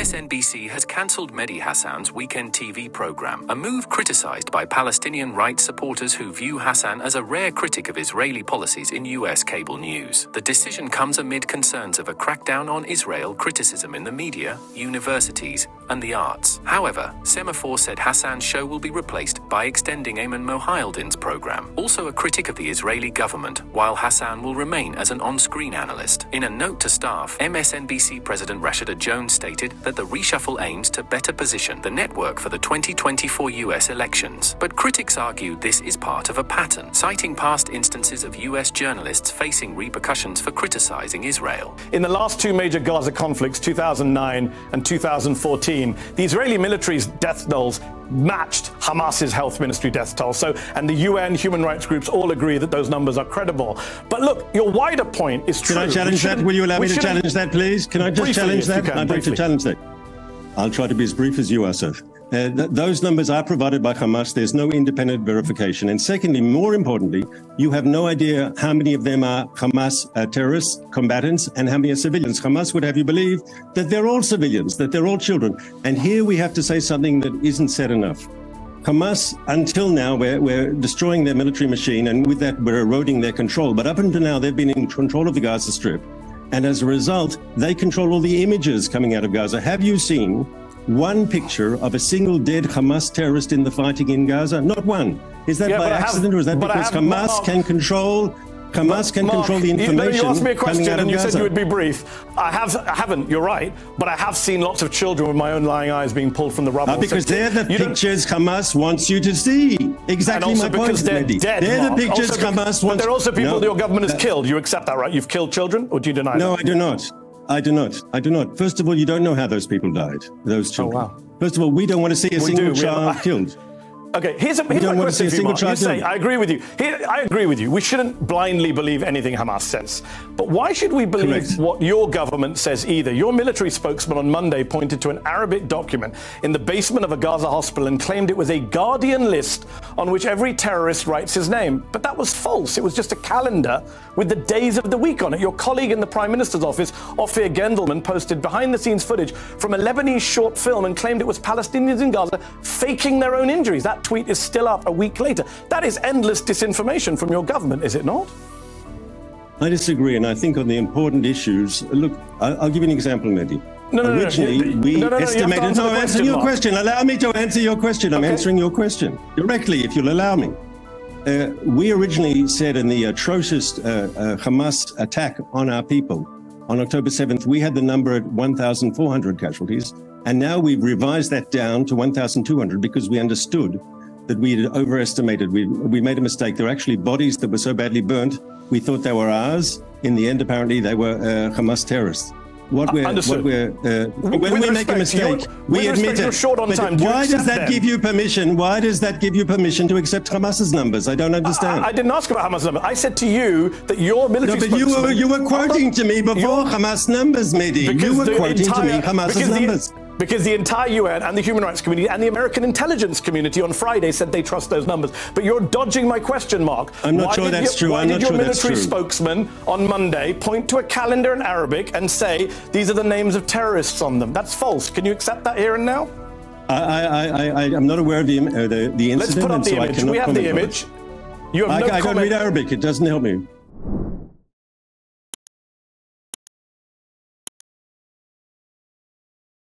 MSNBC has cancelled Mehdi Hasan's weekend TV program, a move criticized by Palestinian rights supporters who view Hasan as a rare critic of Israeli policies in U.S. cable news. The decision comes amid concerns of a crackdown on Israel criticism in the media, universities, and the arts. However, Semafor said Hasan's show will be replaced by extending Ayman Mohyeldin's program, also a critic of the Israeli government, while Hasan will remain as an on-screen analyst. In a note to staff, MSNBC President Rashida Jones stated that the reshuffle aims to better position the network for the 2024 US elections. But critics argued this is part of a pattern, citing past instances of US journalists facing repercussions for criticizing Israel. In the last two major Gaza conflicts, 2009 and 2014, the Israeli military's death tolls matched Hamas's health ministry death toll. And the UN human rights groups all agree that those numbers are credible. But look, your wider point is true. Can I challenge that? Will you allow me to challenge that, please? Can I just challenge that? I'd like to challenge that. I'll try to be as brief as you are, sir. Those numbers are provided by Hamas. There's no independent verification. And secondly, more importantly, you have no idea how many of them are Hamas terrorists, combatants, and how many are civilians. Hamas would have you believe that they're all civilians, that they're all children. And here we have to say something that isn't said enough. Hamas, until now, we're destroying their military machine, and with that, we're eroding their control. But up until now, they've been in control of the Gaza Strip. And as a result, they control all the images coming out of Gaza. Have you seen one picture of a single dead Hamas terrorist in the fighting in Gaza? Not one. Is that by accident, or is that because Hamas can control the information? You asked me a question and you Gaza. said you would be brief. I haven't, you're right, but I have seen lots of children with my own lying eyes being pulled from the rubble. Because they're the pictures Hamas wants you to see. Exactly my point, because they're Mehdi. dead, they're the pictures Hamas wants. But they're also people that your government has killed. You accept that, right? You've killed children, or do you deny that? No, I do not. I do not. First of all, you don't know how those people died, those children. Oh, wow. First of all, we don't want to see a single child killed. Okay, here's my question to you, Mark. You say, I agree with you. I agree with you. We shouldn't blindly believe anything Hamas says. But why should we believe what your government says either? Your military spokesman on Monday pointed to an Arabic document in the basement of a Gaza hospital and claimed it was a Guardian list on which every terrorist writes his name. But that was false. It was just a calendar with the days of the week on it. Your colleague in the Prime Minister's office, Ophir Gendelman, posted behind-the-scenes footage from a Lebanese short film and claimed it was Palestinians in Gaza faking their own injuries. That tweet is still up a week later. That is endless disinformation from your government, is it not? I disagree, and I think on the important issues, look, I'll give you an example, Mehdi. Originally, we estimated... No, answer your question. Allow me to answer your question. I'm answering your question directly, if you'll allow me. We originally said in the atrocious Hamas attack on our people on October 7th, we had the number at 1,400 casualties. And now we've revised that down to 1,200 because we understood that we had overestimated. We made a mistake. There were actually bodies that were so badly burnt, we thought they were ours. In the end, apparently, they were Hamas terrorists. When we make a mistake, we admit it. But why does that give you permission? Why does that give you permission to accept Hamas's numbers? I don't understand. I didn't ask about Hamas numbers. I said to you that your military spokesman... you were quoting to me before Hamas numbers, Mehdi. You were quoting to me Hamas's numbers. Because the entire UN and the human rights community and the American intelligence community on Friday said they trust those numbers. But you're dodging my question, Mark. I'm not sure that's true. Why did your military spokesman on Monday point to a calendar in Arabic and say these are the names of terrorists on them? That's false. Can you accept that here and now? I'm not aware of the incident. Let's put up the image. We have the image. I don't read Arabic. It doesn't help me.